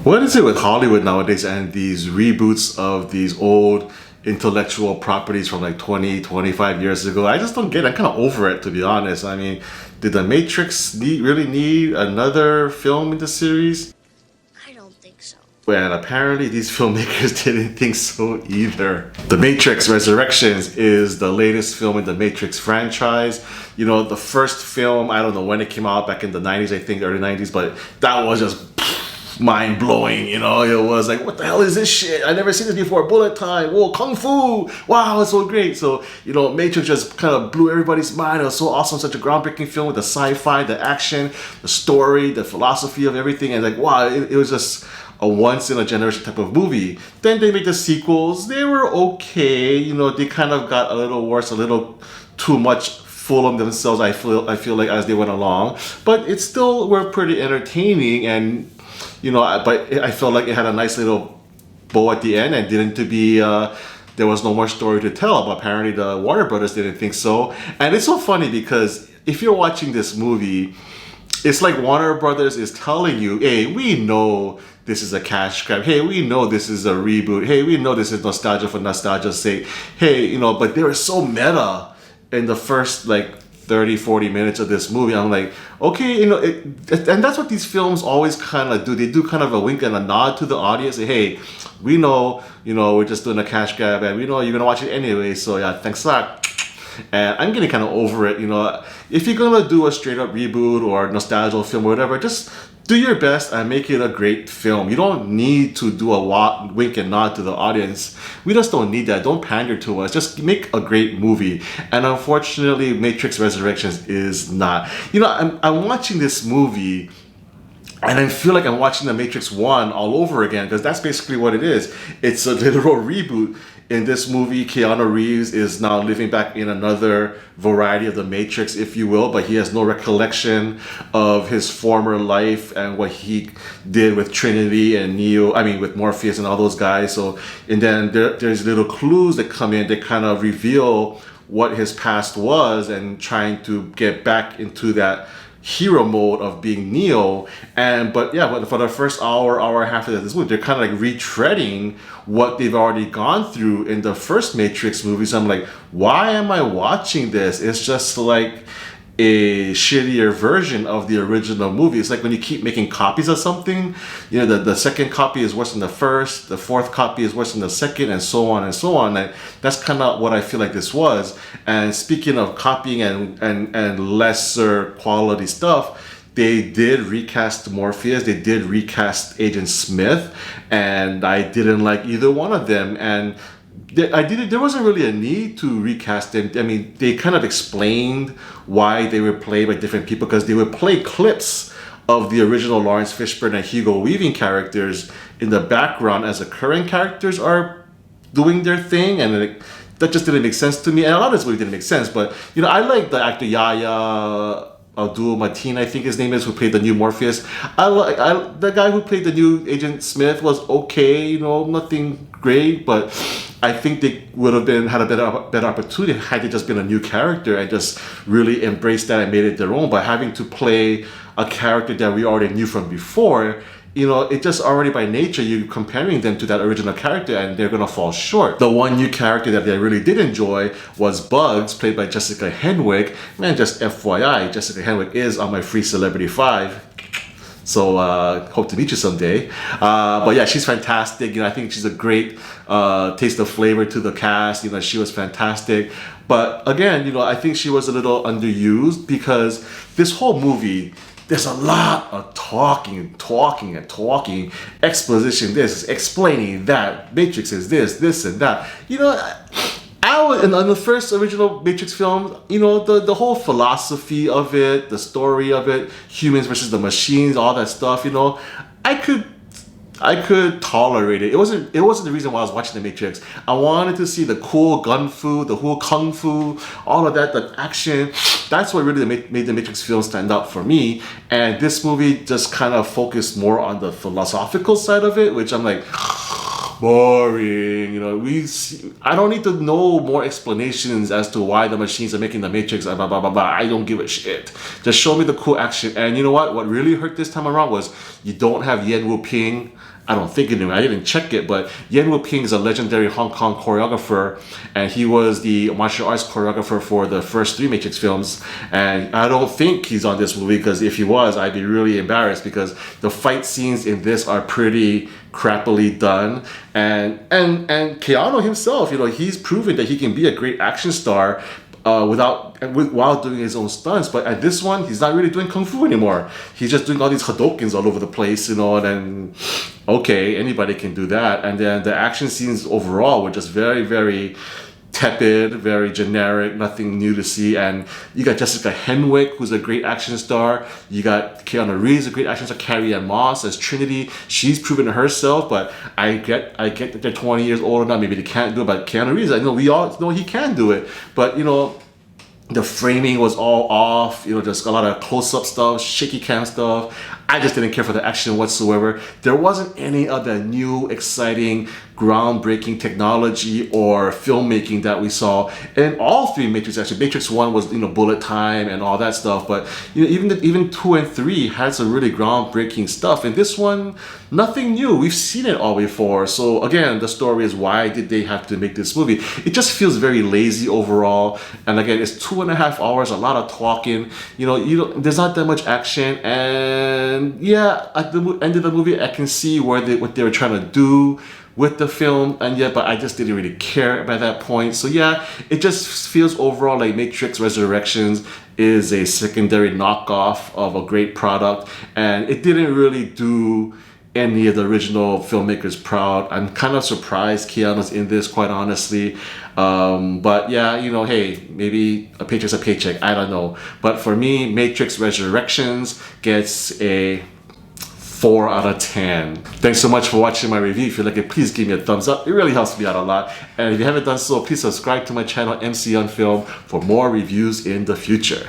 What is it with Hollywood nowadays and these reboots of these old intellectual properties from like 20, 25 years ago? I just don't get it. I'm kind of over it, to be honest. I mean, did The Matrix really need another film in the series? I don't think so. Well, apparently these filmmakers didn't think so either. The Matrix Resurrections is the latest film in the Matrix franchise. You know, the first film, I don't know when it came out, back in the 90s, I think, early 90s, but that was just mind blowing, you know. It was like, what the hell is this shit? I never seen this before. Bullet time, whoa, kung fu, wow, it's so great. So, you know, Matrix just kind of blew everybody's mind. It was so awesome, such a groundbreaking film with the sci-fi, the action, the story, the philosophy of everything, and like, wow, it was just a once in a generation type of movie. Then they made the sequels. They were okay, you know. They kind of got a little worse, a little too much full of themselves, I feel like, as they went along, but it still were pretty entertaining. And you know, but I felt like it had a nice little bow at the end, and didn't to be there was no more story to tell. But apparently the Warner Brothers didn't think so. And it's so funny because if you're watching this movie, it's like Warner Brothers is telling you, hey, we know this is a cash grab. Hey, we know this is a reboot. Hey, we know this is nostalgia for nostalgia's sake. Hey, you know, but they were so meta in the first like 30, 40 minutes of this movie. I'm like, okay, you know, and that's what these films always kind of do. They do kind of a wink and a nod to the audience. Say, hey, we know, you know, we're just doing a cash grab, and we know you're gonna watch it anyway. So yeah, thanks a lot. And I'm getting kind of over it. You know, if you're gonna do a straight up reboot or nostalgia film or whatever, just do your best and make it a great film. You don't need to do a lot wink and nod to the audience. We just don't need that. Don't pander to us. Just make a great movie. And unfortunately, Matrix Resurrections is not. You know, I'm watching this movie, and I feel like I'm watching The Matrix 1 all over again, because that's basically what it is. It's a literal reboot. In this movie, Keanu Reeves is now living back in another variety of the Matrix, if you will, but he has no recollection of his former life and what he did with Trinity and Neo, with Morpheus and all those guys. So, and then there's little clues that come in that kind of reveal what his past was, and trying to get back into that hero mode of being Neo. But for the first hour and a half of this movie, they're kind of like retreading what they've already gone through in the first Matrix movie. So I'm like, why am I watching this? It's just like a shittier version of the original movie. It's like when you keep making copies of something, you know, the second copy is worse than the first, the fourth copy is worse than the second, and so on and so on. And that's kind of what I feel like this was. And speaking of copying and lesser quality stuff, they did recast Morpheus, they did recast Agent Smith, and I didn't like either one of them. And there wasn't really a need to recast them. I mean, they kind of explained why they were played by different people, because they would play clips of the original Lawrence Fishburne and Hugo Weaving characters in the background as the current characters are doing their thing, and that just didn't make sense to me. And a lot of this movie didn't make sense, but you know, I like the actor Yahya Abdul Mateen, I think his name is, who played the new Morpheus. The guy who played the new Agent Smith was okay, you know, nothing great, but I think they would have had a better opportunity had they just been a new character and just really embraced that and made it their own. But having to play a character that we already knew from before, you know, it just already by nature, you're comparing them to that original character, and they're gonna fall short. The one new character that I really did enjoy was Bugs, played by Jessica Henwick. Man, just FYI, Jessica Henwick is on my Free Celebrity 5. So hope to meet you someday. But yeah, she's fantastic. You know, I think she's a great taste of flavor to the cast. You know, she was fantastic. But again, you know, I think she was a little underused, because this whole movie, there's a lot of talking, exposition this, explaining that, Matrix is this and that. You know, in the first original Matrix film, you know, the whole philosophy of it, the story of it, humans versus the machines, all that stuff, you know, I could tolerate it. It wasn't the reason why I was watching The Matrix. I wanted to see the cool gun fu, the cool kung fu, all of that, the action. That's what really made The Matrix film stand out for me. And this movie just kind of focused more on the philosophical side of it, which I'm like, boring. You know, I don't need to know more explanations as to why the machines are making the Matrix. Blah blah blah blah. I don't give a shit. Just show me the cool action. And you know what? What really hurt this time around was you don't have Yen Wu Ping. I don't think anyway. I didn't check it, but Yen Wu Ping is a legendary Hong Kong choreographer, and he was the martial arts choreographer for the first 3 Matrix films. And I don't think he's on this movie, because if he was, I'd be really embarrassed, because the fight scenes in this are pretty crappily done. And Keanu himself, you know, he's proven that he can be a great action star. While doing his own stunts, but at this one, he's not really doing kung fu anymore. He's just doing all these Hadokens all over the place, you know. And then, okay, anybody can do that. And then the action scenes overall were just very, very tepid, very generic, nothing new to see. And you got Jessica Henwick, who's a great action star. You got Keanu Reeves, a great action star. Carrie-Anne Moss as Trinity. She's proven herself, but I get that they're 20 years old now. Maybe they can't do it, but Keanu Reeves, I know we all know he can do it. But, you know, the framing was all off, you know, just a lot of close-up stuff, shaky cam stuff. I just didn't care for the action whatsoever. There wasn't any other new, exciting, groundbreaking technology or filmmaking that we saw in all 3 Matrix. Actually, Matrix 1 was, you know, bullet time and all that stuff, but you know, even 2 and 3 had some really groundbreaking stuff. And this one, nothing new. We've seen it all before. So again, the story is, why did they have to make this movie? It just feels very lazy overall. And again, it's 2.5 hours, a lot of talking. You know, there's not that much action. And yeah, at the end of the movie, I can see what they were trying to do with the film, and yeah, but I just didn't really care by that point. So yeah, it just feels overall like Matrix Resurrections is a secondary knockoff of a great product, and it didn't really do any of the original filmmakers proud. I'm kind of surprised Keanu's in this, quite honestly. But yeah, you know, hey, maybe a paycheck's a paycheck, I don't know. But for me, Matrix Resurrections gets a 4 out of 10. Thanks so much for watching my review. If you like it, please give me a thumbs up. It really helps me out a lot. And if you haven't done so, please subscribe to my channel, MC on Film, for more reviews in the future.